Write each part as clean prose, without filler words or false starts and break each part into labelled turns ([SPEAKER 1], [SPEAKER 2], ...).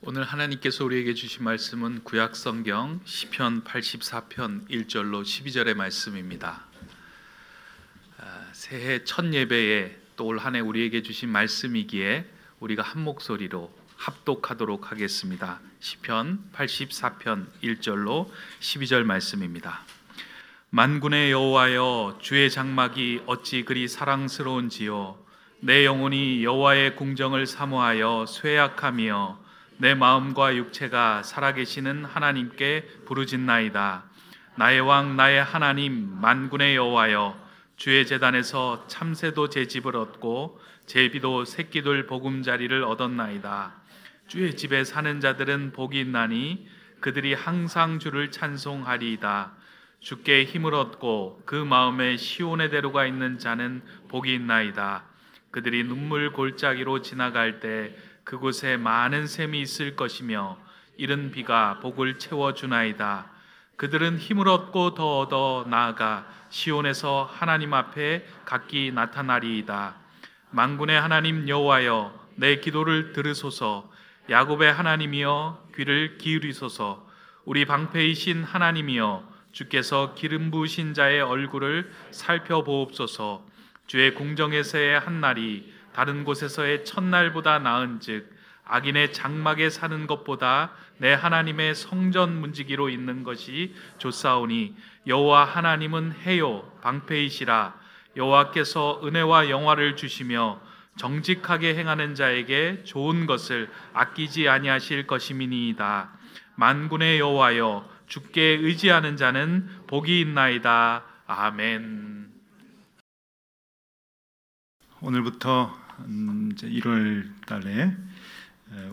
[SPEAKER 1] 오늘 하나님께서 우리에게 주신 말씀은 구약성경 시편 84편 1절로 12절의 말씀입니다. 새해 첫 예배에 또 올 한 해 우리에게 주신 말씀이기에 우리가 한 목소리로 합독하도록 하겠습니다. 시편 84편 1절로 12절 말씀입니다. 만군의 여호와여, 주의 장막이 어찌 그리 사랑스러운지요. 내 영혼이 여호와의 궁정을 사모하여 쇠약하며 내 마음과 육체가 살아계시는 하나님께 부르짖나이다. 나의 왕 나의 하나님 만군의 여호와여, 주의 제단에서 참새도 제 집을 얻고 제비도 새끼들 보금자리를 얻었나이다. 주의 집에 사는 자들은 복이 있나니 그들이 항상 주를 찬송하리이다. 주께 힘을 얻고 그 마음에 시온의 대로가 있는 자는 복이 있나이다. 그들이 눈물 골짜기로 지나갈 때 그곳에 많은 샘이 있을 것이며 이른 비가 복을 채워주나이다. 그들은 힘을 얻고 더 얻어 나아가 시온에서 하나님 앞에 각기 나타나리이다. 만군의 하나님 여호와여, 내 기도를 들으소서. 야곱의 하나님이여, 귀를 기울이소서. 우리 방패이신 하나님이여, 주께서 기름 부으신 자의 얼굴을 살펴보옵소서. 주의 궁정에서의 한 날이 다른 곳에서의 첫날보다 나은즉 악인의 장막에 사는 것보다 내 하나님의 성전 문지기로 있는 것이 좋사오니 여호와 하나님은 해요 방패이시라. 여호와께서 은혜와 영화를 주시며 정직하게 행하는 자에게 좋은 것을 아끼지 아니하실 것임이니이다. 만군의 여호와여, 주께 의지하는 자는 복이 있나이다. 아멘.
[SPEAKER 2] 오늘부터 이제 1월 달에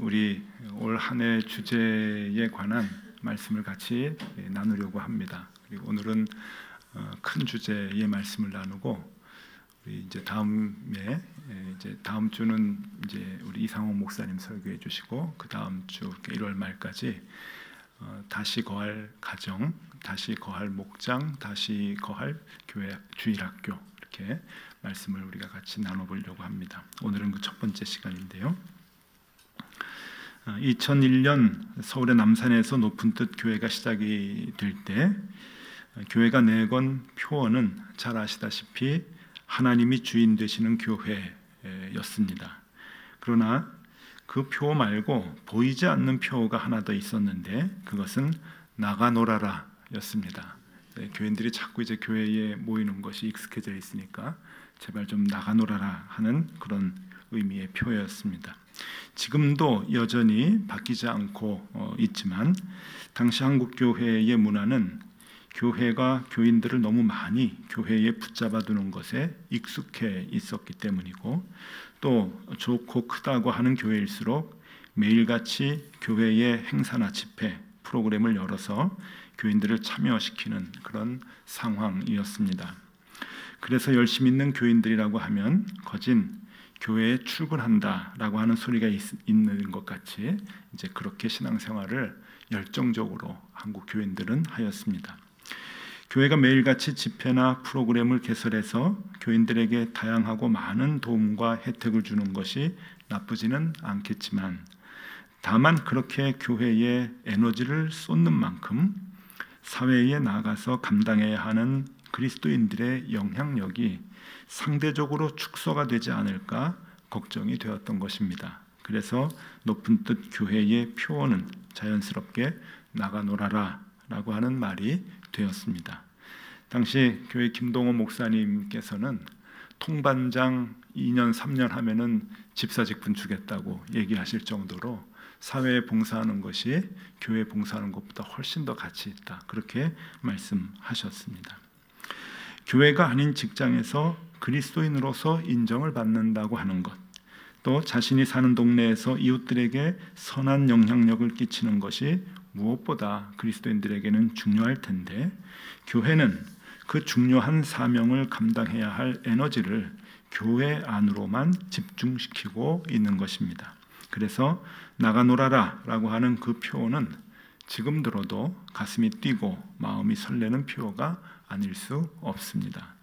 [SPEAKER 2] 우리 올 한 해 주제에 관한 말씀을 같이 나누려고 합니다. 그리고 오늘은 큰 주제의 말씀을 나누고 우리 이제 다음에 이제 다음 주는 이제 우리 이상호 목사님 설교해 주시고 그 다음 주 1월 말까지 다시 거할 가정, 다시 거할 목장, 다시 거할 교회 주일학교 이렇게 말씀을 우리가 같이 나눠보려고 합니다. 오늘은 그 첫 번째 시간인데요. 2001년 서울의 남산에서 높은 뜻 교회가 시작이 될 때 교회가 내건 표어는 잘 아시다시피 하나님이 주인 되시는 교회였습니다. 그러나 그 표어 말고 보이지 않는 표어가 하나 더 있었는데 그것은 나가 놀아라 였습니다. 교인들이 자꾸 이제 교회에 모이는 것이 익숙해져 있으니까 제발 좀 나가 놀아라 하는 그런 의미의 표현이었습니다. 지금도 여전히 바뀌지 않고 있지만 당시 한국 교회의 문화는 교회가 교인들을 너무 많이 교회에 붙잡아 두는 것에 익숙해 있었기 때문이고 또 좋고 크다고 하는 교회일수록 매일같이 교회의 행사나 집회, 프로그램을 열어서 교인들을 참여시키는 그런 상황이었습니다. 그래서 열심히 있는 교인들이라고 하면 거진 교회에 출근한다라고 하는 소리가 있는 것 같이 이제 그렇게 신앙생활을 열정적으로 한국 교인들은 하였습니다. 교회가 매일같이 집회나 프로그램을 개설해서 교인들에게 다양하고 많은 도움과 혜택을 주는 것이 나쁘지는 않겠지만 다만 그렇게 교회에 에너지를 쏟는 만큼 사회에 나가서 감당해야 하는 그리스도인들의 영향력이 상대적으로 축소가 되지 않을까 걱정이 되었던 것입니다. 그래서 높은 뜻 교회의 표어는 자연스럽게 나가 놀아라 라고 하는 말이 되었습니다. 당시 교회 김동호 목사님께서는 통반장 2년 3년 하면은 집사직분 주겠다고 얘기하실 정도로 사회에 봉사하는 것이 교회에 봉사하는 것보다 훨씬 더 가치 있다 그렇게 말씀하셨습니다. 교회가 아닌 직장에서 그리스도인으로서 인정을 받는다고 하는 것, 또 자신이 사는 동네에서 이웃들에게 선한 영향력을 끼치는 것이 무엇보다 그리스도인들에게는 중요할 텐데 교회는 그 중요한 사명을 감당해야 할 에너지를 교회 안으로만 집중시키고 있는 것입니다. 그래서 나가 놀아라 라고 하는 그 표어는 지금 들어도 가슴이 뛰고 마음이 설레는 표어가 아닐 수 없습니다.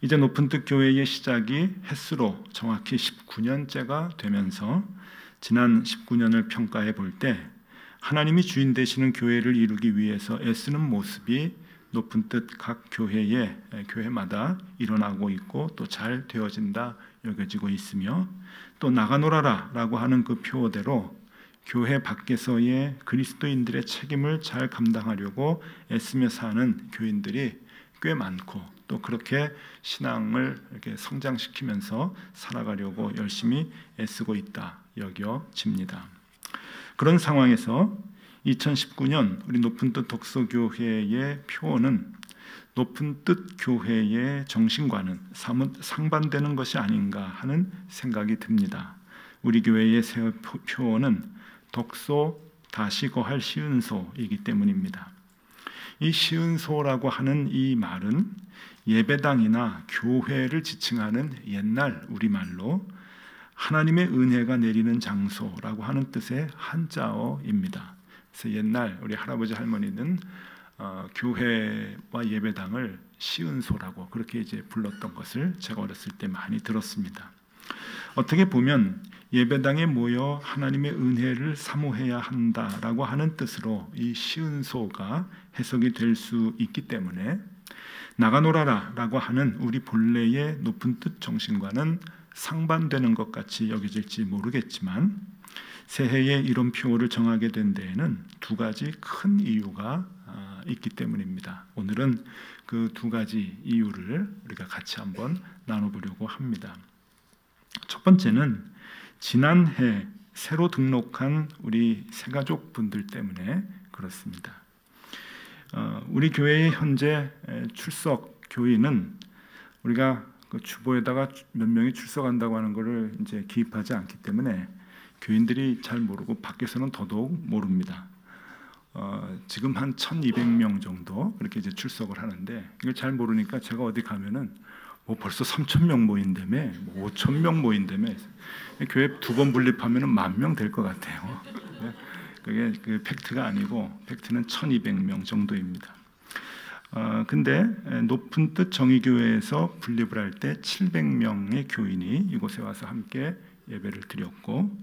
[SPEAKER 2] 이제 높은 뜻 교회의 시작이 햇수로 정확히 19년째가 되면서 지난 19년을 평가해 볼 때 하나님이 주인 되시는 교회를 이루기 위해서 애쓰는 모습이 높은 뜻 각 교회마다 일어나고 있고 또 잘 되어진다 여겨지고 있으며, 또 나가노라라고 하는 그 표어대로 교회 밖에서의 그리스도인들의 책임을 잘 감당하려고 애쓰며 사는 교인들이 꽤 많고, 또 그렇게 신앙을 이렇게 성장시키면서 살아가려고 열심히 애쓰고 있다 여겨집니다. 그런 상황에서 2019년 우리 높은 뜻 독서교회의 표어는 높은 뜻 교회의 정신과는 사뭇 상반되는 것이 아닌가 하는 생각이 듭니다. 우리 교회의 새 표어는 덕소 다시 거할 시은소이기 때문입니다. 이 시은소라고 하는 이 말은 예배당이나 교회를 지칭하는 옛날 우리말로 하나님의 은혜가 내리는 장소라고 하는 뜻의 한자어입니다. 그래서 옛날 우리 할아버지 할머니는 교회와 예배당을 시은소라고 그렇게 이제 불렀던 것을 제가 어렸을 때 많이 들었습니다. 어떻게 보면 예배당에 모여 하나님의 은혜를 사모해야 한다라고 하는 뜻으로 이 시은소가 해석이 될 수 있기 때문에 나가노라라고 하는 우리 본래의 높은 뜻 정신과는 상반되는 것 같이 여겨질지 모르겠지만, 새해에 이런 표어를 정하게 된 데에는 두 가지 큰 이유가 있기 때문입니다. 오늘은 그 두 가지 이유를 우리가 같이 한번 나눠보려고 합니다. 첫 번째는 지난해 새로 등록한 우리 새가족 분들 때문에 그렇습니다. 우리 교회의 현재 출석 교인은 우리가 그 주보에다가 몇 명이 출석한다고 하는 것을 이제 기입하지 않기 때문에 교인들이 잘 모르고 밖에서는 더더욱 모릅니다. 지금 한 1,200명 정도 그렇게 이제 출석을 하는데, 이걸 잘 모르니까 제가 어디 가면은 뭐 벌써 3,000명 모인다며, 뭐 5,000명 모인다며, 교회 두 번 분립하면은 10,000명 될 것 같아요. 그게 그 팩트가 아니고 팩트는 1,200명 정도입니다. 근데 높은 뜻 정의교회에서 분립을 할 때 700명의 교인이 이곳에 와서 함께 예배를 드렸고,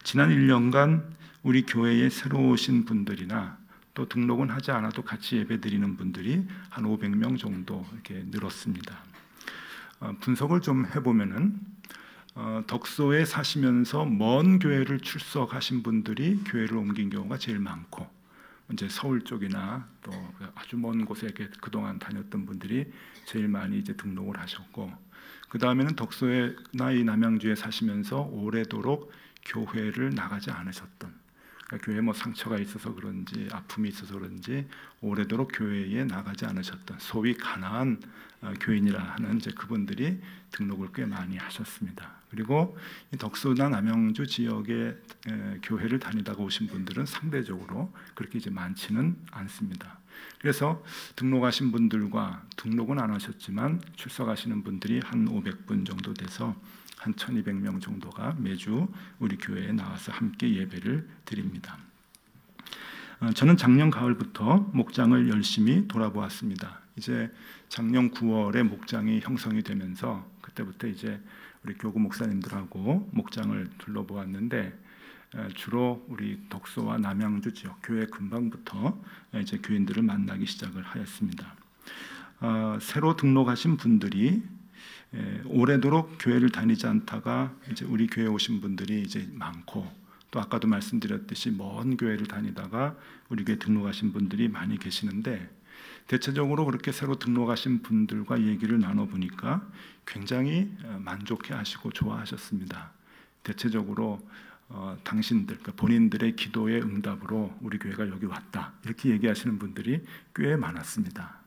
[SPEAKER 2] 지난 1년간 우리 교회에 새로 오신 분들이나 또 등록은 하지 않아도 같이 예배 드리는 분들이 한 500명 정도 이렇게 늘었습니다. 분석을 좀 해보면은 덕소에 사시면서 먼 교회를 출석하신 분들이 교회를 옮긴 경우가 제일 많고, 이제 서울 쪽이나 또 아주 먼 곳에 이렇게 그동안 다녔던 분들이 제일 많이 이제 등록을 하셨고, 그 다음에는 덕소나 이 남양주에 사시면서 오래도록 교회를 나가지 않으셨던, 그러니까 교회에 뭐 상처가 있어서 그런지 아픔이 있어서 그런지 오래도록 교회에 나가지 않으셨던 소위 가난한 교인이라 하는 이제 그분들이 등록을 꽤 많이 하셨습니다. 그리고 이 덕소나 남양주 지역의 교회를 다니다가 오신 분들은 상대적으로 그렇게 이제 많지는 않습니다. 그래서 등록하신 분들과 등록은 안 하셨지만 출석하시는 분들이 한 500분 정도 돼서 한 1,200명 정도가 매주 우리 교회에 나와서 함께 예배를 드립니다. 저는 작년 가을부터 목장을 열심히 돌아보았습니다. 이제 작년 9월에 목장이 형성이 되면서 그때부터 이제 우리 교구 목사님들하고 목장을 둘러보았는데, 주로 우리 덕소와 남양주 지역 교회 근방부터 이제 교인들을 만나기 시작을 하였습니다. 새로 등록하신 분들이 오래도록 교회를 다니지 않다가 이제 우리 교회에 오신 분들이 이제 많고, 또 아까도 말씀드렸듯이 먼 교회를 다니다가 우리 교회에 등록하신 분들이 많이 계시는데, 대체적으로 그렇게 새로 등록하신 분들과 얘기를 나눠보니까 굉장히 만족해 하시고 좋아하셨습니다. 대체적으로 당신들, 그러니까 본인들의 기도의 응답으로 우리 교회가 여기 왔다 이렇게 얘기하시는 분들이 꽤 많았습니다.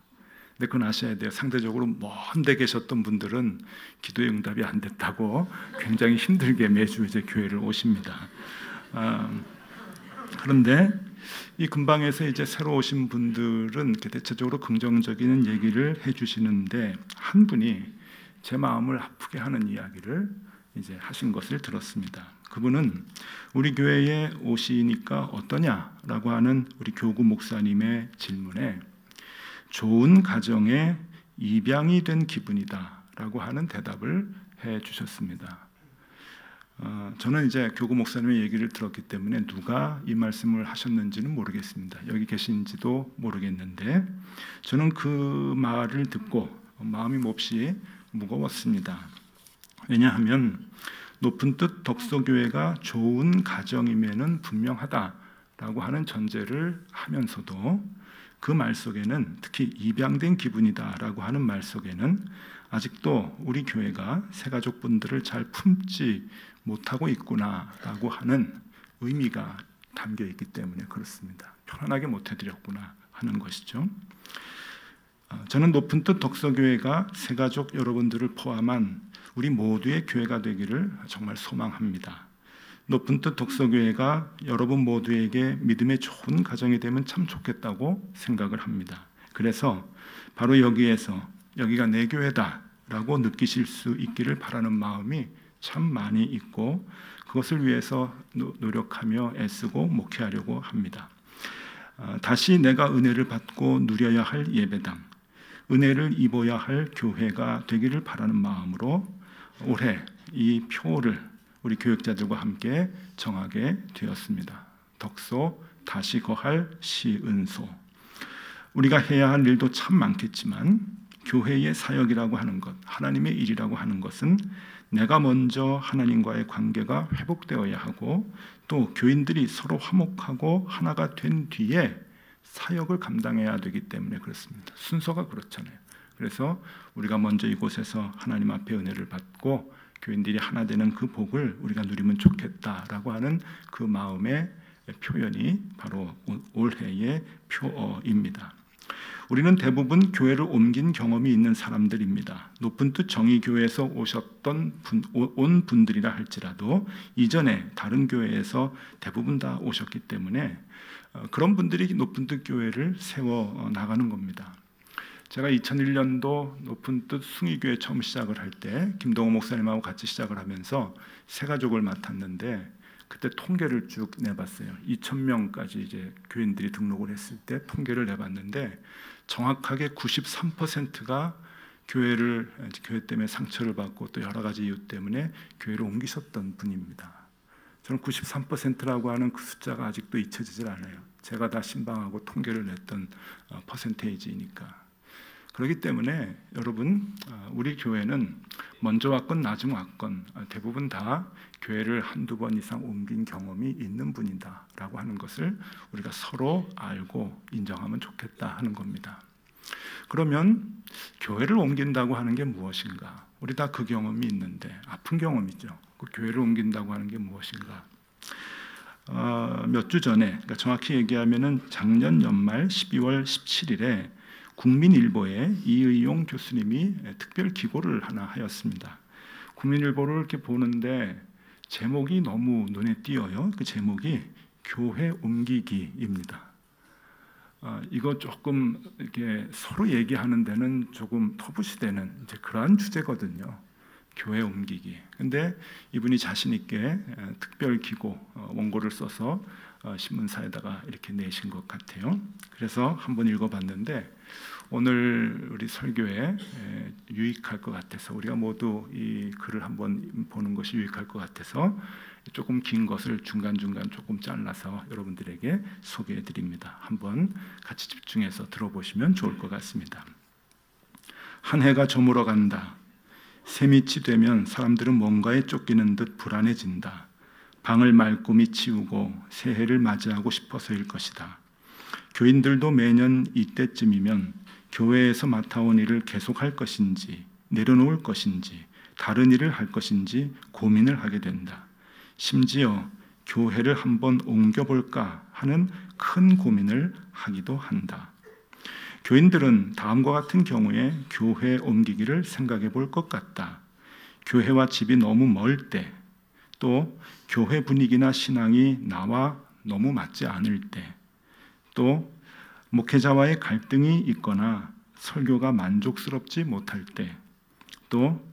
[SPEAKER 2] 근데 그건 아셔야 돼요. 상대적으로 먼 데 계셨던 분들은 기도의 응답이 안 됐다고 굉장히 힘들게 매주 이제 교회를 오십니다. 그런데 이 근방에서 이제 새로 오신 분들은 대체적으로 긍정적인 얘기를 해주시는데, 한 분이 제 마음을 아프게 하는 이야기를 이제 하신 것을 들었습니다. 그분은 우리 교회에 오시니까 어떠냐라고 하는 우리 교구 목사님의 질문에 좋은 가정에 입양이 된 기분이다라고 하는 대답을 해 주셨습니다. 저는 이제 교구 목사님의 얘기를 들었기 때문에 누가 이 말씀을 하셨는지는 모르겠습니다. 여기 계신지도 모르겠는데 저는 그 말을 듣고 마음이 몹시 무거웠습니다. 왜냐하면 높은 뜻 덕소교회가 좋은 가정임에는 분명하다라고 하는 전제를 하면서도 그 말 속에는, 특히 입양된 기분이다라고 하는 말 속에는 아직도 우리 교회가 새가족분들을 잘 품지 못하고 있구나라고 하는 의미가 담겨 있기 때문에 그렇습니다. 편안하게 못 해드렸구나 하는 것이죠. 저는 높은 뜻 덕서교회가 새가족 여러분들을 포함한 우리 모두의 교회가 되기를 정말 소망합니다. 높은 뜻 덕서교회가 여러분 모두에게 믿음의 좋은 가정이 되면 참 좋겠다고 생각을 합니다. 그래서 바로 여기에서 여기가 내 교회다라고 느끼실 수 있기를 바라는 마음이 참 많이 있고, 그것을 위해서 노력하며 애쓰고 목회하려고 합니다. 다시 내가 은혜를 받고 누려야 할 예배당, 은혜를 입어야 할 교회가 되기를 바라는 마음으로 올해 이 표를 우리 교육자들과 함께 정하게 되었습니다. 덕소 다시 거할 시은소. 우리가 해야 할 일도 참 많겠지만 교회의 사역이라고 하는 것, 하나님의 일이라고 하는 것은 내가 먼저 하나님과의 관계가 회복되어야 하고, 또 교인들이 서로 화목하고 하나가 된 뒤에 사역을 감당해야 되기 때문에 그렇습니다. 순서가 그렇잖아요. 그래서 우리가 먼저 이곳에서 하나님 앞에 은혜를 받고 교인들이 하나 되는 그 복을 우리가 누리면 좋겠다라고 하는 그 마음의 표현이 바로 올해의 표어입니다. 우리는 대부분 교회를 옮긴 경험이 있는 사람들입니다. 높은 뜻 정의교회에서 온 분들이라 할지라도 이전에 다른 교회에서 대부분 다 오셨기 때문에 그런 분들이 높은 뜻 교회를 세워 나가는 겁니다. 제가 2001년도 높은 뜻 숭의교회 처음 시작을 할 때 김동호 목사님하고 같이 시작을 하면서 새가족을 맡았는데, 그때 통계를 쭉 내봤어요. 2,000명까지 이제 교인들이 등록을 했을 때 통계를 내봤는데 정확하게 93%가 교회 때문에 상처를 받고 또 여러 가지 이유 때문에 교회를 옮기셨던 분입니다. 저는 93%라고 하는 그 숫자가 아직도 잊혀지질 않아요. 제가 다 신방하고 통계를 냈던 퍼센테이지니까. 그렇기 때문에 여러분, 우리 교회는 먼저 왔건 나중 왔건 대부분 다 교회를 한두 번 이상 옮긴 경험이 있는 분이다라고 하는 것을 우리가 서로 알고 인정하면 좋겠다 하는 겁니다. 그러면 교회를 옮긴다고 하는 게 무엇인가? 우리 다 그 경험이 있는데, 아픈 경험이죠. 그 교회를 옮긴다고 하는 게 무엇인가? 몇 주 전에, 그러니까 정확히 얘기하면은 작년 연말 12월 17일에 국민일보에 이의용 교수님이 특별 기고를 하나 하였습니다. 국민일보를 이렇게 보는데 제목이 너무 눈에 띄어요. 그 제목이 교회 옮기기입니다. 이거 조금 이렇게 서로 얘기하는 데는 조금 터부시되는 이제 그러한 주제거든요. 교회 옮기기. 근데 이분이 자신 있게 특별 기고 원고를 써서 신문사에다가 이렇게 내신 것 같아요. 그래서 한번 읽어봤는데 오늘 우리 설교에 유익할 것 같아서, 우리가 모두 이 글을 한번 보는 것이 유익할 것 같아서 조금 긴 것을 중간중간 조금 잘라서 여러분들에게 소개해 드립니다. 한번 같이 집중해서 들어보시면 좋을 것 같습니다. 한 해가 저물어 간다. 새밑이 되면 사람들은 뭔가에 쫓기는 듯 불안해진다. 방을 말끔히 치우고 새해를 맞이하고 싶어서일 것이다. 교인들도 매년 이때쯤이면 교회에서 맡아온 일을 계속할 것인지 내려놓을 것인지 다른 일을 할 것인지 고민을 하게 된다. 심지어 교회를 한번 옮겨볼까 하는 큰 고민을 하기도 한다. 교인들은 다음과 같은 경우에 교회 옮기기를 생각해 볼 것 같다. 교회와 집이 너무 멀 때, 또 교회 분위기나 신앙이 나와 너무 맞지 않을 때, 또 목회자와의 갈등이 있거나 설교가 만족스럽지 못할 때, 또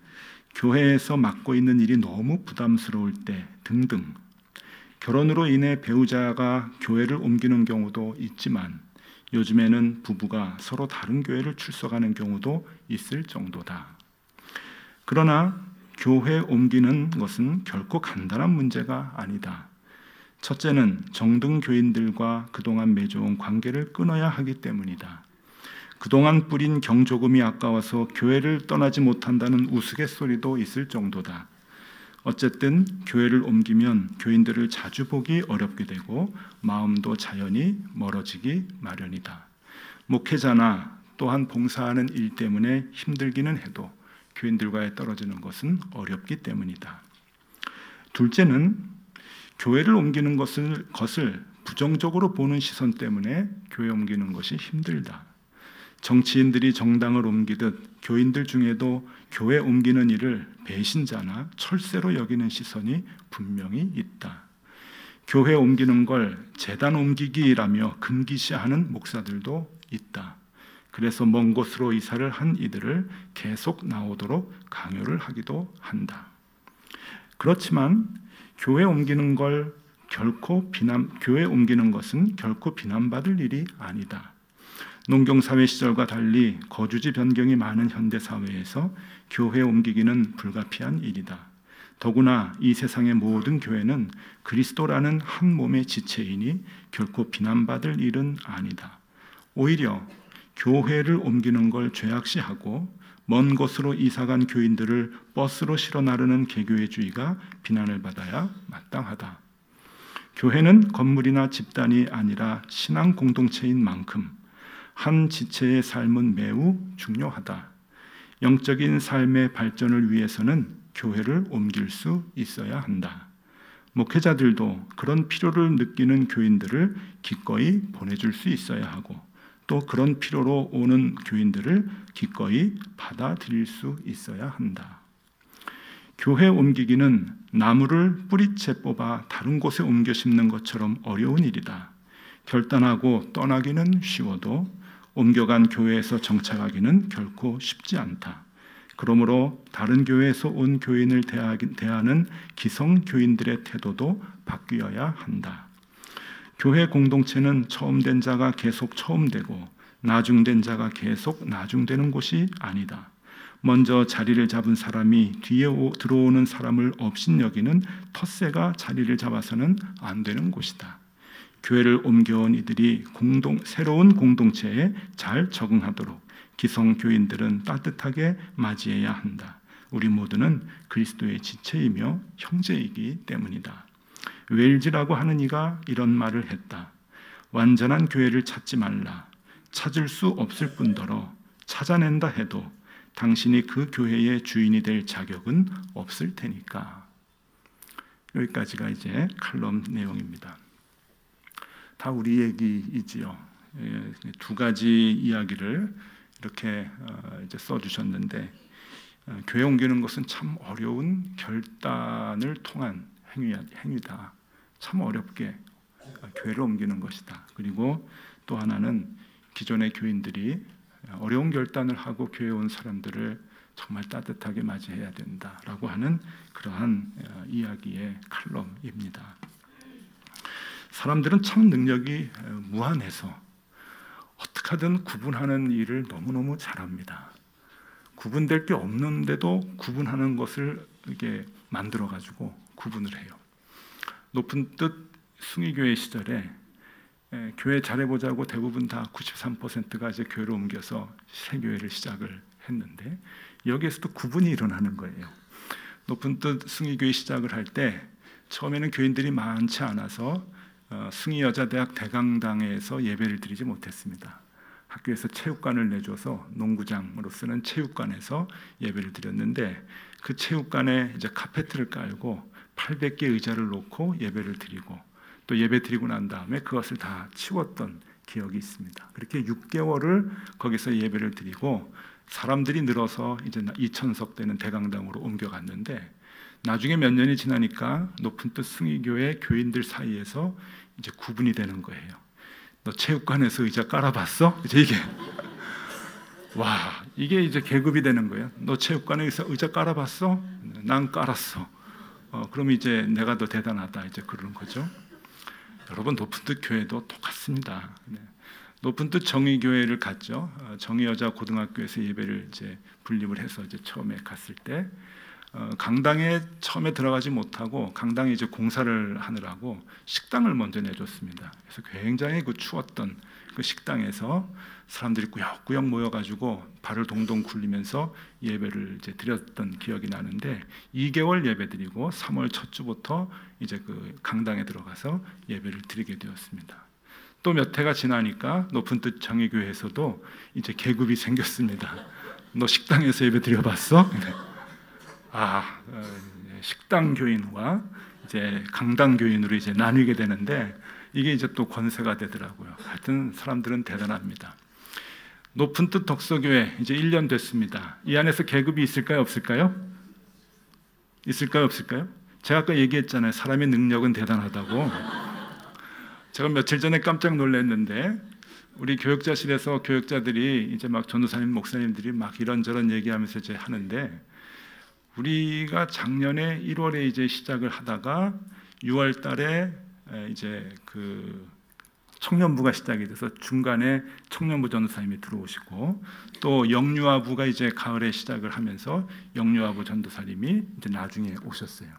[SPEAKER 2] 교회에서 맡고 있는 일이 너무 부담스러울 때 등등. 결혼으로 인해 배우자가 교회를 옮기는 경우도 있지만 요즘에는 부부가 서로 다른 교회를 출석하는 경우도 있을 정도다. 그러나 교회 옮기는 것은 결코 간단한 문제가 아니다. 첫째는 정등 교인들과 그동안 맺어온 관계를 끊어야 하기 때문이다. 그동안 뿌린 경조금이 아까워서 교회를 떠나지 못한다는 우스갯소리도 있을 정도다. 어쨌든 교회를 옮기면 교인들을 자주 보기 어렵게 되고 마음도 자연히 멀어지기 마련이다. 목회자나 또한 봉사하는 일 때문에 힘들기는 해도 교인들과의 떨어지는 것은 어렵기 때문이다. 둘째는 교회를 옮기는 것을 부정적으로 보는 시선 때문에 교회 옮기는 것이 힘들다. 정치인들이 정당을 옮기듯 교인들 중에도 교회 옮기는 일을 배신자나 철새로 여기는 시선이 분명히 있다. 교회 옮기는 걸 제단 옮기기라며 금기시하는 목사들도 있다. 그래서 먼 곳으로 이사를 한 이들을 계속 나오도록 강요를 하기도 한다. 그렇지만 교회 옮기는 것은 결코 비난받을 일이 아니다. 농경사회 시절과 달리 거주지 변경이 많은 현대사회에서 교회 옮기기는 불가피한 일이다. 더구나 이 세상의 모든 교회는 그리스도라는 한 몸의 지체이니 결코 비난받을 일은 아니다. 오히려 교회를 옮기는 걸 죄악시하고 먼 곳으로 이사간 교인들을 버스로 실어 나르는 개교회주의가 비난을 받아야 마땅하다. 교회는 건물이나 집단이 아니라 신앙 공동체인 만큼 한 지체의 삶은 매우 중요하다. 영적인 삶의 발전을 위해서는 교회를 옮길 수 있어야 한다. 목회자들도 그런 필요를 느끼는 교인들을 기꺼이 보내줄 수 있어야 하고 또 그런 필요로 오는 교인들을 기꺼이 받아들일 수 있어야 한다. 교회 옮기기는 나무를 뿌리채 뽑아 다른 곳에 옮겨 심는 것처럼 어려운 일이다. 결단하고 떠나기는 쉬워도 옮겨간 교회에서 정착하기는 결코 쉽지 않다. 그러므로 다른 교회에서 온 교인을 대하는 기성 교인들의 태도도 바뀌어야 한다. 교회 공동체는 처음 된 자가 계속 처음 되고 나중된 자가 계속 나중되는 곳이 아니다. 먼저 자리를 잡은 사람이 뒤에 들어오는 사람을 업신여기는 텃새가 자리를 잡아서는 안 되는 곳이다. 교회를 옮겨온 이들이 새로운 공동체에 잘 적응하도록 기성 교인들은 따뜻하게 맞이해야 한다. 우리 모두는 그리스도의 지체이며 형제이기 때문이다. 웰즈라고 하는 이가 이런 말을 했다. 완전한 교회를 찾지 말라. 찾을 수 없을 뿐더러 찾아낸다 해도 당신이 그 교회의 주인이 될 자격은 없을 테니까. 여기까지가 이제 칼럼 내용입니다. 다 우리 얘기이지요. 두 가지 이야기를 이렇게 이제 써주셨는데 교회 옮기는 것은 참 어려운 결단을 통한 행위다. 참 어렵게 교회를 옮기는 것이다. 그리고 또 하나는 기존의 교인들이 어려운 결단을 하고 교회에 온 사람들을 정말 따뜻하게 맞이해야 된다라고 하는 그러한 이야기의 칼럼입니다. 사람들은 참 능력이 무한해서 어떻게 하든 구분하는 일을 너무너무 잘합니다. 구분될 게 없는데도 구분하는 것을 이렇게 만들어가지고 구분을 해요. 높은 뜻 숭의교회 시절에 교회 잘해보자고 대부분 다 93%가 이제 교회로 옮겨서 새 교회를 시작을 했는데 여기에서도 구분이 일어나는 거예요. 높은 뜻 숭의교회 시작을 할 때 처음에는 교인들이 많지 않아서 숭의여자대학 대강당에서 예배를 드리지 못했습니다. 학교에서 체육관을 내줘서 농구장으로 쓰는 체육관에서 예배를 드렸는데 그 체육관에 이제 카페트를 깔고 800개 의자를 놓고 예배를 드리고 또 예배 드리고 난 다음에 그것을 다 치웠던 기억이 있습니다. 그렇게 6개월을 거기서 예배를 드리고 사람들이 늘어서 이제 2,000석 되는 대강당으로 옮겨갔는데 나중에 몇 년이 지나니까 높은 뜻 숭의교회 교인들 사이에서 이제 구분이 되는 거예요. 너 체육관에서 의자 깔아봤어? 이제 이게 와 이게 이제 계급이 되는 거예요. 너 체육관에서 의자 깔아봤어? 난 깔았어. 그럼 이제 내가 더 대단하다 이제 그러는 거죠. 여러분 높은 뜻 교회도 똑같습니다. 높은 뜻 정의교회를 갔죠. 정의여자 고등학교에서 예배를 이제 분립을 해서 이제 처음에 갔을 때 강당에 처음에 들어가지 못하고 강당에 이제 공사를 하느라고 식당을 먼저 내줬습니다. 그래서 굉장히 그 추웠던 그 식당에서 사람들이 꾸역꾸역 모여가지고 발을 동동 굴리면서 예배를 이제 드렸던 기억이 나는데 2개월 예배 드리고 3월 첫 주부터 이제 그 강당에 들어가서 예배를 드리게 되었습니다. 또 몇 해가 지나니까 높은 뜻 정의교회에서도 이제 계급이 생겼습니다. 너 식당에서 예배 드려봤어? 식당 교인과 이제 강당 교인으로 이제 나뉘게 되는데 이게 이제 또 권세가 되더라고요. 하여튼 사람들은 대단합니다. 높은 뜻 덕서교회 이제 1년 됐습니다. 이 안에서 계급이 있을까요, 없을까요? 있을까요, 없을까요? 제가 아까 얘기했잖아요. 사람의 능력은 대단하다고. 제가 며칠 전에 깜짝 놀랐는데 우리 교역자실에서 교역자들이 이제 막 전도사님, 목사님들이 막 이런저런 얘기하면서 이제 하는데 우리가 작년에 1월에 이제 시작을 하다가 6월 달에 이제 그 청년부가 시작이 돼서 중간에 청년부 전도사님이 들어오시고 또 영유아부가 이제 가을에 시작을 하면서 영유아부 전도사님이 이제 나중에 오셨어요.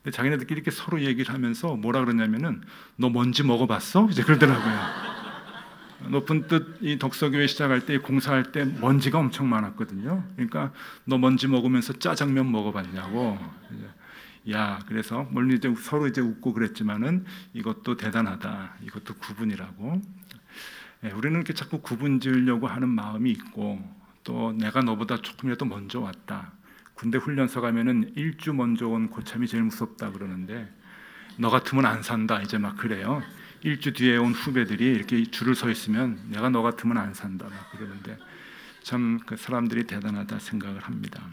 [SPEAKER 2] 근데 자기네들끼리 이렇게 서로 얘기를 하면서 뭐라 그러냐면은 너 먼지 먹어봤어? 이제 그러더라고요. 높은 뜻 이 덕서교회 시작할 때 공사할 때 먼지가 엄청 많았거든요. 그러니까 너 먼지 먹으면서 짜장면 먹어봤냐고. 야, 그래서 물론 이제 서로 이제 웃고 그랬지만은 이것도 대단하다. 이것도 구분이라고. 우리는 이렇게 자꾸 구분 지으려고 하는 마음이 있고 또 내가 너보다 조금이라도 먼저 왔다. 군대 훈련소 가면은 1주 먼저 온 고참이 제일 무섭다 그러는데 너 같으면 안 산다. 이제 막 그래요. 1주 뒤에 온 후배들이 이렇게 줄을 서 있으면 내가 너 같으면 안 산다 막 그러는데 참 그 사람들이 대단하다 생각을 합니다.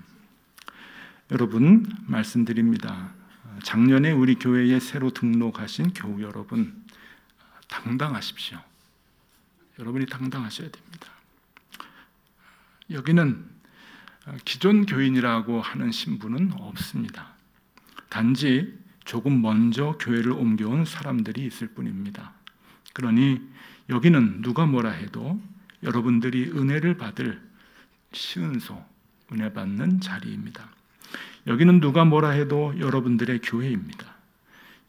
[SPEAKER 2] 여러분 말씀드립니다. 작년에 우리 교회에 새로 등록하신 교우 여러분 당당하십시오. 여러분이 당당하셔야 됩니다. 여기는 기존 교인이라고 하는 신분은 없습니다. 단지 조금 먼저 교회를 옮겨온 사람들이 있을 뿐입니다. 그러니 여기는 누가 뭐라 해도 여러분들이 은혜를 받을 시은소, 은혜 받는 자리입니다. 여기는 누가 뭐라 해도 여러분들의 교회입니다.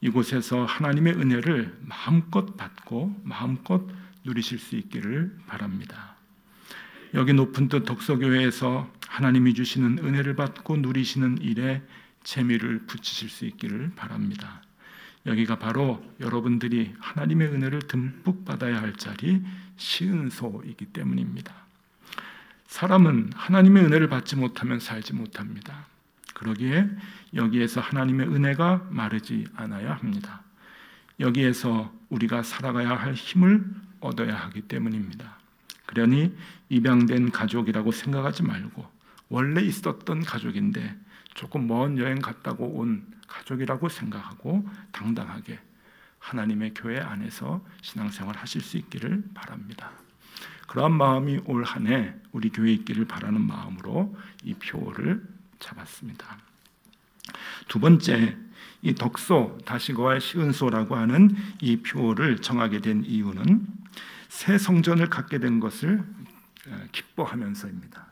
[SPEAKER 2] 이곳에서 하나님의 은혜를 마음껏 받고 마음껏 누리실 수 있기를 바랍니다. 여기 높은 뜻 덕서교회에서 하나님이 주시는 은혜를 받고 누리시는 일에 재미를 붙이실 수 있기를 바랍니다. 여기가 바로 여러분들이 하나님의 은혜를 듬뿍 받아야 할 자리 시은소이기 때문입니다. 사람은 하나님의 은혜를 받지 못하면 살지 못합니다. 그러기에 여기에서 하나님의 은혜가 마르지 않아야 합니다. 여기에서 우리가 살아가야 할 힘을 얻어야 하기 때문입니다. 그러니 입양된 가족이라고 생각하지 말고 원래 있었던 가족인데 조금 먼 여행 갔다고 온 가족이라고 생각하고 당당하게 하나님의 교회 안에서 신앙생활 하실 수 있기를 바랍니다. 그러한 마음이 올 한 해 우리 교회에 있기를 바라는 마음으로 이 표를 잡았습니다. 두 번째, 이 덕소, 다시거와 시은소라고 하는 이 표를 정하게 된 이유는 새 성전을 갖게 된 것을 기뻐하면서입니다.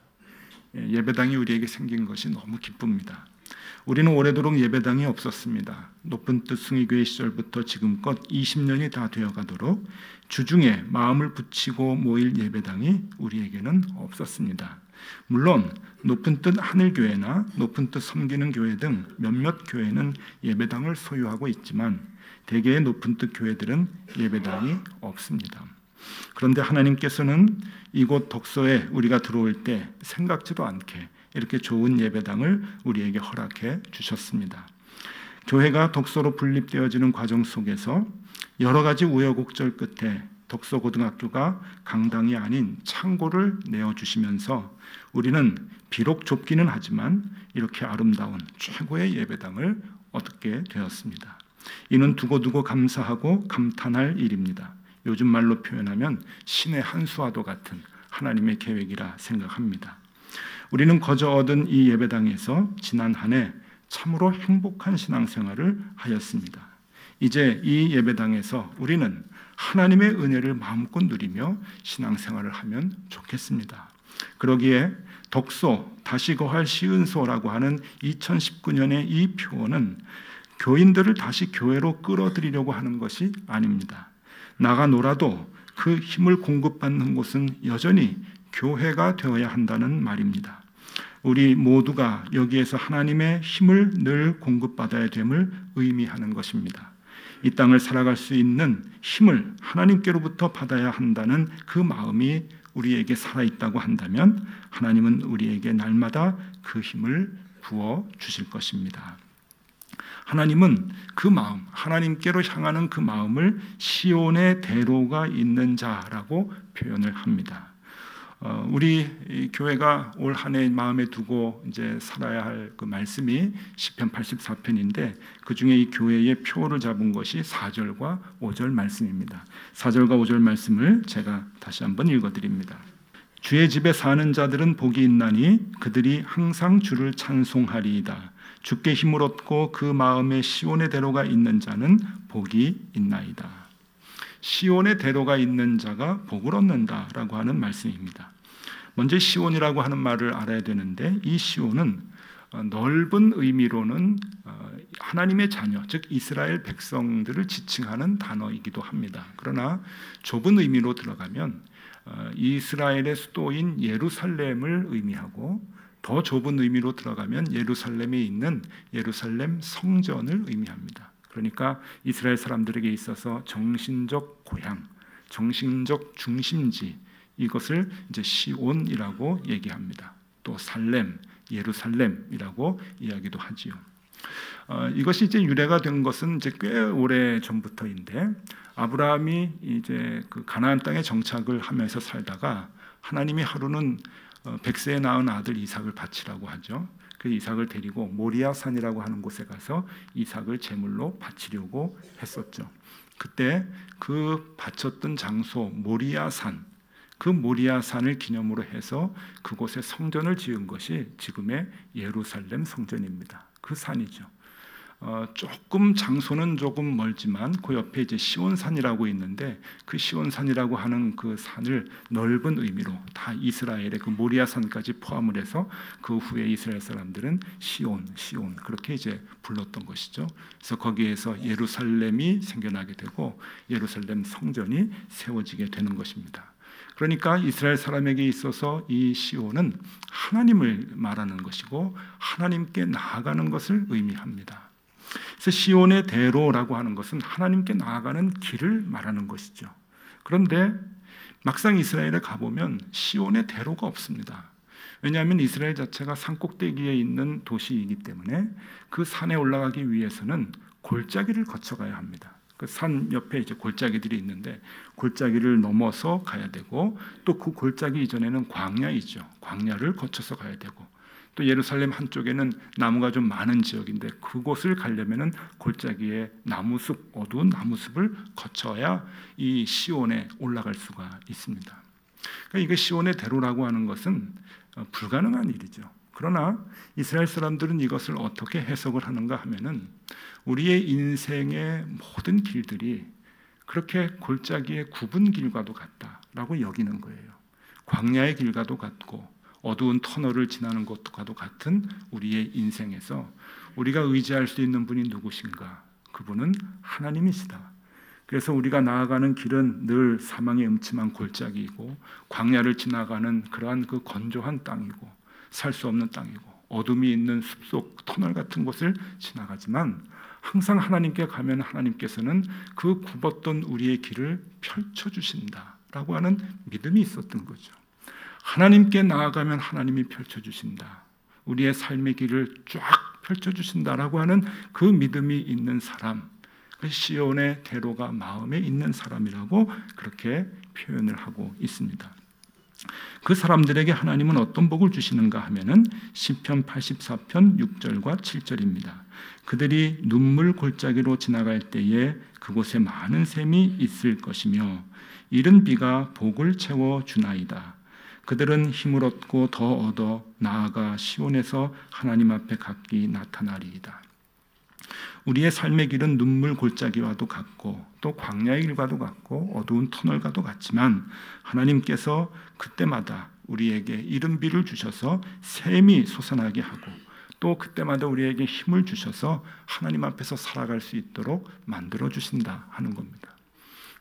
[SPEAKER 2] 예배당이 우리에게 생긴 것이 너무 기쁩니다. 우리는 오래도록 예배당이 없었습니다. 높은 뜻 승희교회 시절부터 지금껏 20년이 다 되어가도록 주중에 마음을 붙이고 모일 예배당이 우리에게는 없었습니다. 물론 높은 뜻 하늘교회나 높은 뜻 섬기는 교회 등 몇몇 교회는 예배당을 소유하고 있지만 대개의 높은 뜻 교회들은 예배당이 없습니다. 그런데 하나님께서는 이곳 덕소에 우리가 들어올 때 생각지도 않게 이렇게 좋은 예배당을 우리에게 허락해 주셨습니다. 교회가 덕소로 분립되어지는 과정 속에서 여러 가지 우여곡절 끝에 덕소고등학교가 강당이 아닌 창고를 내어주시면서 우리는 비록 좁기는 하지만 이렇게 아름다운 최고의 예배당을 얻게 되었습니다. 이는 두고두고 감사하고 감탄할 일입니다. 요즘 말로 표현하면 신의 한 수와도 같은 하나님의 계획이라 생각합니다. 우리는 거저 얻은 이 예배당에서 지난 한 해 참으로 행복한 신앙생활을 하였습니다. 이제 이 예배당에서 우리는 하나님의 은혜를 마음껏 누리며 신앙생활을 하면 좋겠습니다. 그러기에 덕소, 다시 거할 시은소라고 하는 2019년의 이 표어는 교인들을 다시 교회로 끌어들이려고 하는 것이 아닙니다. 나가 놀아도 그 힘을 공급받는 곳은 여전히 교회가 되어야 한다는 말입니다. 우리 모두가 여기에서 하나님의 힘을 늘 공급받아야 됨을 의미하는 것입니다. 이 땅을 살아갈 수 있는 힘을 하나님께로부터 받아야 한다는 그 마음이 우리에게 살아있다고 한다면 하나님은 우리에게 날마다 그 힘을 부어 주실 것입니다. 하나님은 그 마음, 하나님께로 향하는 그 마음을 시온의 대로가 있는 자라고 표현을 합니다. 우리 교회가 올 한 해 마음에 두고 이제 살아야 할 그 말씀이 시편 84편인데 그 중에 이 교회의 표를 잡은 것이 4절과 5절 말씀입니다. 4절과 5절 말씀을 제가 다시 한번 읽어드립니다. 주의 집에 사는 자들은 복이 있나니 그들이 항상 주를 찬송하리이다. 주께 힘을 얻고 그 마음에 시온의 대로가 있는 자는 복이 있나이다. 시온의 대로가 있는 자가 복을 얻는다라고 하는 말씀입니다. 먼저 시온이라고 하는 말을 알아야 되는데 이 시온은 넓은 의미로는 하나님의 자녀, 즉 이스라엘 백성들을 지칭하는 단어이기도 합니다. 그러나 좁은 의미로 들어가면 이스라엘의 수도인 예루살렘을 의미하고 더 좁은 의미로 들어가면 예루살렘에 있는 예루살렘 성전을 의미합니다. 그러니까 이스라엘 사람들에게 있어서 정신적 고향, 정신적 중심지 이것을 이제 시온이라고 얘기합니다. 또 살렘, 예루살렘이라고 이야기도 하지요. 이것이 이제 유래가 된 것은 이제 꽤 오래 전부터인데 아브라함이 이제 그 가나안 땅에 정착을 하면서 살다가 하나님이 하루는 100세에 낳은 아들 이삭을 바치라고 하죠. 그 이삭을 데리고 모리아산이라고 하는 곳에 가서 이삭을 제물로 바치려고 했었죠. 그때 그 바쳤던 장소 모리아산, 그 모리아산을 기념으로 해서 그곳에 성전을 지은 것이 지금의 예루살렘 성전입니다. 그 산이죠. 조금 장소는 조금 멀지만 그 옆에 이제 시온산이라고 있는데 그 시온산이라고 하는 그 산을 넓은 의미로 다 이스라엘의 그 모리아산까지 포함을 해서 그 후에 이스라엘 사람들은 시온 그렇게 이제 불렀던 것이죠. 그래서 거기에서 예루살렘이 생겨나게 되고 예루살렘 성전이 세워지게 되는 것입니다. 그러니까 이스라엘 사람에게 있어서 이 시온은 하나님을 말하는 것이고 하나님께 나아가는 것을 의미합니다. 그래서 시온의 대로라고 하는 것은 하나님께 나아가는 길을 말하는 것이죠. 그런데 막상 이스라엘에 가보면 시온의 대로가 없습니다. 왜냐하면 이스라엘 자체가 산꼭대기에 있는 도시이기 때문에 그 산에 올라가기 위해서는 골짜기를 거쳐가야 합니다. 그 산 옆에 이제 골짜기들이 있는데 골짜기를 넘어서 가야 되고 또 그 골짜기 이전에는 광야이죠. 광야를 거쳐서 가야 되고 또 예루살렘 한쪽에는 나무가 좀 많은 지역인데 그곳을 가려면은 골짜기에 나무숲, 어두운 나무숲을 거쳐야 이 시온에 올라갈 수가 있습니다. 그러니까 이게 시온의 대로라고 하는 것은 불가능한 일이죠. 그러나 이스라엘 사람들은 이것을 어떻게 해석을 하는가 하면은 우리의 인생의 모든 길들이 그렇게 골짜기의 굽은 길과도 같다라고 여기는 거예요. 광야의 길과도 같고 어두운 터널을 지나는 것과도 같은 우리의 인생에서 우리가 의지할 수 있는 분이 누구신가? 그분은 하나님이시다. 그래서 우리가 나아가는 길은 늘 사망의 음침한 골짜기이고 광야를 지나가는 그러한 그 건조한 땅이고 살 수 없는 땅이고 어둠이 있는 숲속 터널 같은 곳을 지나가지만 항상 하나님께 가면 하나님께서는 그 굽었던 우리의 길을 펼쳐주신다라고 하는 믿음이 있었던 거죠. 하나님께 나아가면 하나님이 펼쳐주신다. 우리의 삶의 길을 쫙 펼쳐주신다라고 하는 그 믿음이 있는 사람, 그 시온의 대로가 마음에 있는 사람이라고 그렇게 표현을 하고 있습니다. 그 사람들에게 하나님은 어떤 복을 주시는가 하면은 시편 84편 6절과 7절입니다. 그들이 눈물 골짜기로 지나갈 때에 그곳에 많은 샘이 있을 것이며 이른 비가 복을 채워 주나이다. 그들은 힘을 얻고 더 얻어 나아가 시온에서 하나님 앞에 각기 나타나리이다. 우리의 삶의 길은 눈물 골짜기와도 같고 또 광야의 길과도 같고 어두운 터널과도 같지만 하나님께서 그때마다 우리에게 이른비를 주셔서 샘이 솟아나게 하고 또 그때마다 우리에게 힘을 주셔서 하나님 앞에서 살아갈 수 있도록 만들어 주신다 하는 겁니다.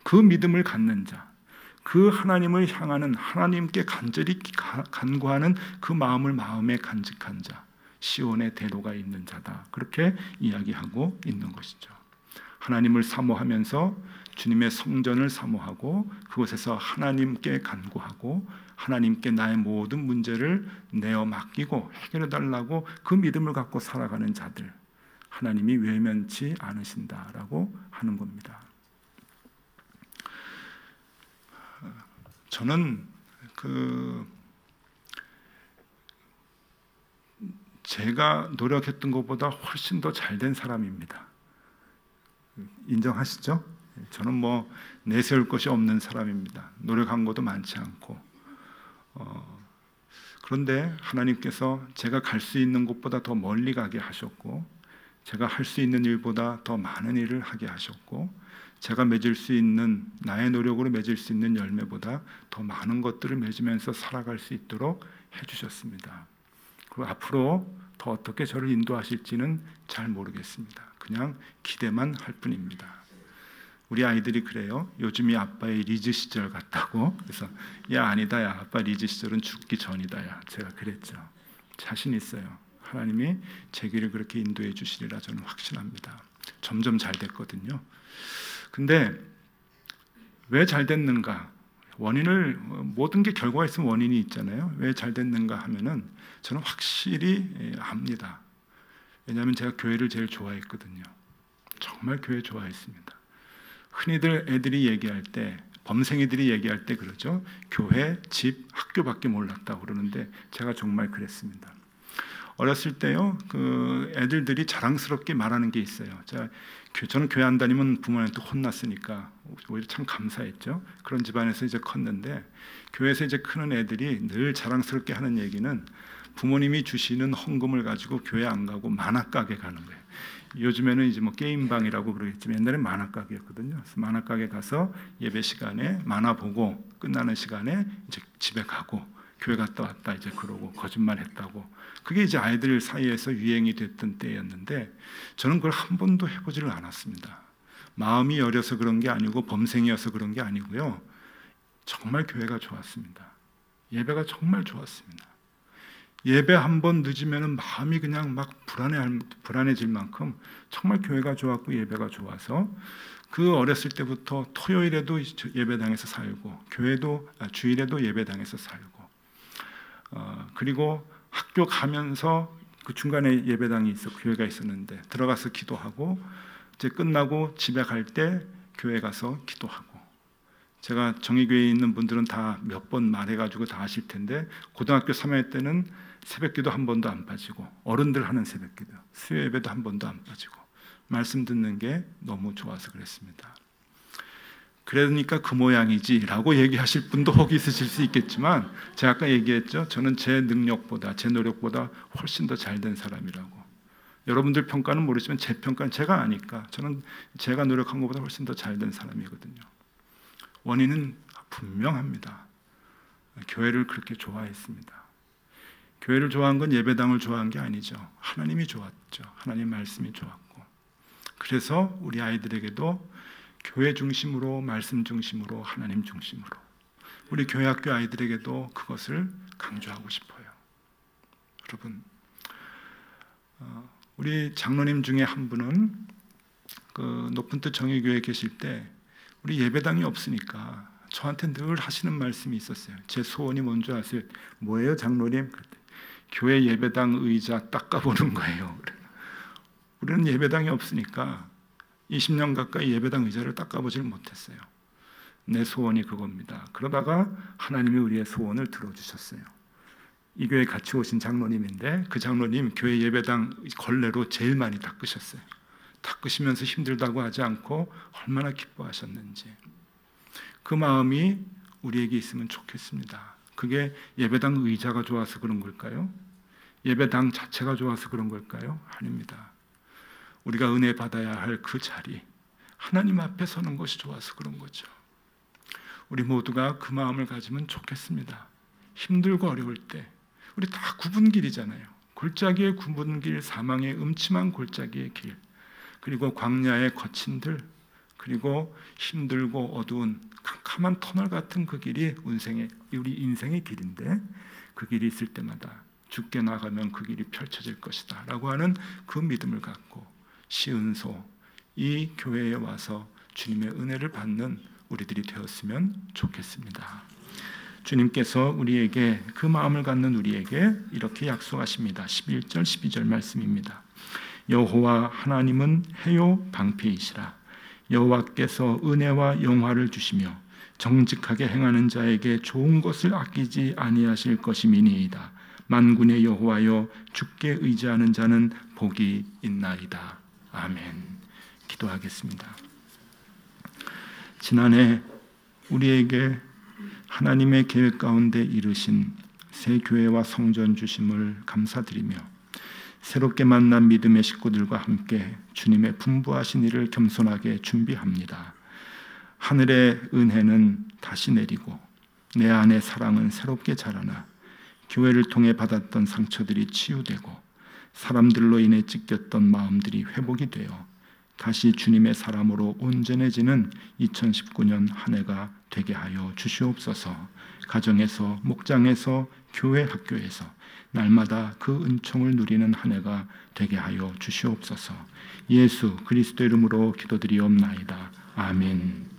[SPEAKER 2] 그 믿음을 갖는 자, 그 하나님을 향하는 하나님께 간절히 간구하는 그 마음을 마음에 간직한 자, 시온의 대로가 있는 자다. 그렇게 이야기하고 있는 것이죠. 하나님을 사모하면서 주님의 성전을 사모하고 그곳에서 하나님께 간구하고 하나님께 나의 모든 문제를 내어 맡기고 해결해 달라고 그 믿음을 갖고 살아가는 자들, 하나님이 외면치 않으신다라고 하는 겁니다. 저는 제가 노력했던 것보다 훨씬 더 잘된 사람입니다. 인정하시죠? 저는 뭐 내세울 것이 없는 사람입니다. 노력한 것도 많지 않고 그런데 하나님께서 제가 갈 수 있는 곳보다 더 멀리 가게 하셨고 제가 할 수 있는 일보다 더 많은 일을 하게 하셨고 제가 맺을 수 있는 나의 노력으로 맺을 수 있는 열매보다 더 많은 것들을 맺으면서 살아갈 수 있도록 해주셨습니다. 그리고 앞으로 더 어떻게 저를 인도하실지는 잘 모르겠습니다. 그냥 기대만 할 뿐입니다. 우리 아이들이 그래요. 요즘이 아빠의 리즈 시절 같다고. 그래서 야 아니다, 야 아빠 리즈 시절은 죽기 전이다, 야 제가 그랬죠. 자신 있어요. 하나님이 제 길을 그렇게 인도해 주시리라 저는 확신합니다. 점점 잘 됐거든요. 근데 왜 잘 됐는가? 원인을 모든 게 결과가 있으면 원인이 있잖아요. 왜 잘 됐는가 하면은 저는 확실히 압니다. 왜냐하면 제가 교회를 제일 좋아했거든요. 정말 교회 좋아했습니다. 흔히들 애들이 얘기할 때, 범생이들이 얘기할 때 그러죠. 교회, 집, 학교밖에 몰랐다고 그러는데 제가 정말 그랬습니다. 어렸을 때요, 그 애들들이 자랑스럽게 말하는 게 있어요. 저는 교회 안 다니면 부모님한테 혼났으니까 오히려 참 감사했죠. 그런 집안에서 이제 컸는데 교회에서 이제 크는 애들이 늘 자랑스럽게 하는 얘기는 부모님이 주시는 헌금을 가지고 교회 안 가고 만화가게 가는 거예요. 요즘에는 이제 뭐 게임방이라고 그러겠지만 옛날엔 만화가게였거든요. 그래서 만화가게 가서 예배 시간에 만화 보고 끝나는 시간에 이제 집에 가고 교회 갔다 왔다 이제 그러고 거짓말했다고. 그게 이제 아이들 사이에서 유행이 됐던 때였는데 저는 그걸 한 번도 해보지를 않았습니다. 마음이 여려서 그런 게 아니고 범생이어서 그런 게 아니고요. 정말 교회가 좋았습니다. 예배가 정말 좋았습니다. 예배 한 번 늦으면 마음이 그냥 막 불안해질 만큼 정말 교회가 좋았고 예배가 좋아서 그 어렸을 때부터 토요일에도 예배당에서 살고 주일에도 예배당에서 살고 그리고 학교 가면서 그 중간에 예배당이 교회가 있었는데 들어가서 기도하고 이제 끝나고 집에 갈 때 교회 가서 기도하고 제가 정의교회에 있는 분들은 다 몇 번 말해가지고 다 아실 텐데 고등학교 3학년 때는 새벽기도 한 번도 안 빠지고 어른들 하는 새벽기도 수요 예배도 한 번도 안 빠지고 말씀 듣는 게 너무 좋아서 그랬습니다. 그러니까 그 모양이지라고 얘기하실 분도 혹 있으실 수 있겠지만 제가 아까 얘기했죠. 저는 제 능력보다 제 노력보다 훨씬 더 잘된 사람이라고. 여러분들 평가는 모르지만 제 평가는 제가 아니까 저는 제가 노력한 것보다 훨씬 더 잘된 사람이거든요. 원인은 분명합니다. 교회를 그렇게 좋아했습니다. 교회를 좋아한 건 예배당을 좋아한 게 아니죠. 하나님이 좋았죠. 하나님 말씀이 좋았고 그래서 우리 아이들에게도 교회 중심으로 말씀 중심으로 하나님 중심으로 우리 교회학교 아이들에게도 그것을 강조하고 싶어요. 여러분 우리 장로님 중에 한 분은 그 높은 뜻 정의교회에 계실 때 우리 예배당이 없으니까 저한테 늘 하시는 말씀이 있었어요. 제 소원이 뭔지 아세요? 뭐예요 장로님? 교회 예배당 의자 닦아보는 거예요. 우리는 예배당이 없으니까 20년 가까이 예배당 의자를 닦아보질 못했어요. 내 소원이 그겁니다. 그러다가 하나님이 우리의 소원을 들어주셨어요. 이 교회에 같이 오신 장로님인데 그 장로님 교회 예배당 걸레로 제일 많이 닦으셨어요. 닦으시면서 힘들다고 하지 않고 얼마나 기뻐하셨는지 그 마음이 우리에게 있으면 좋겠습니다. 그게 예배당 의자가 좋아서 그런 걸까요? 예배당 자체가 좋아서 그런 걸까요? 아닙니다. 우리가 은혜 받아야 할 그 자리, 하나님 앞에 서는 것이 좋아서 그런 거죠. 우리 모두가 그 마음을 가지면 좋겠습니다. 힘들고 어려울 때 우리 다 굽은 길이잖아요. 골짜기의 굽은 길, 사망의 음침한 골짜기의 길, 그리고 광야의 거친 들, 그리고 힘들고 어두운 캄캄한 터널 같은 그 길이 우리 인생의 길인데, 그 길이 있을 때마다 죽게 나가면 그 길이 펼쳐질 것이다 라고 하는 그 믿음을 갖고 시은소, 이 교회에 와서 주님의 은혜를 받는 우리들이 되었으면 좋겠습니다. 주님께서 우리에게, 그 마음을 갖는 우리에게 이렇게 약속하십니다. 11절 12절 말씀입니다. 여호와 하나님은 해요 방패이시라. 여호와께서 은혜와 영화를 주시며 정직하게 행하는 자에게 좋은 것을 아끼지 아니하실 것임이니이다. 만군의 여호와여, 주께 의지하는 자는 복이 있나이다. 아멘. 기도하겠습니다. 지난해 우리에게 하나님의 계획 가운데 이르신 새 교회와 성전 주심을 감사드리며, 새롭게 만난 믿음의 식구들과 함께 주님의 분부하신 일을 겸손하게 준비합니다. 하늘의 은혜는 다시 내리고 내 안의 사랑은 새롭게 자라나 교회를 통해 받았던 상처들이 치유되고 사람들로 인해 찢겼던 마음들이 회복이 되어 다시 주님의 사람으로 온전해지는 2019년 한 해가 되게 하여 주시옵소서. 가정에서, 목장에서, 교회, 학교에서 날마다 그 은총을 누리는 한 해가 되게 하여 주시옵소서. 예수 그리스도 이름으로 기도드리옵나이다. 아멘.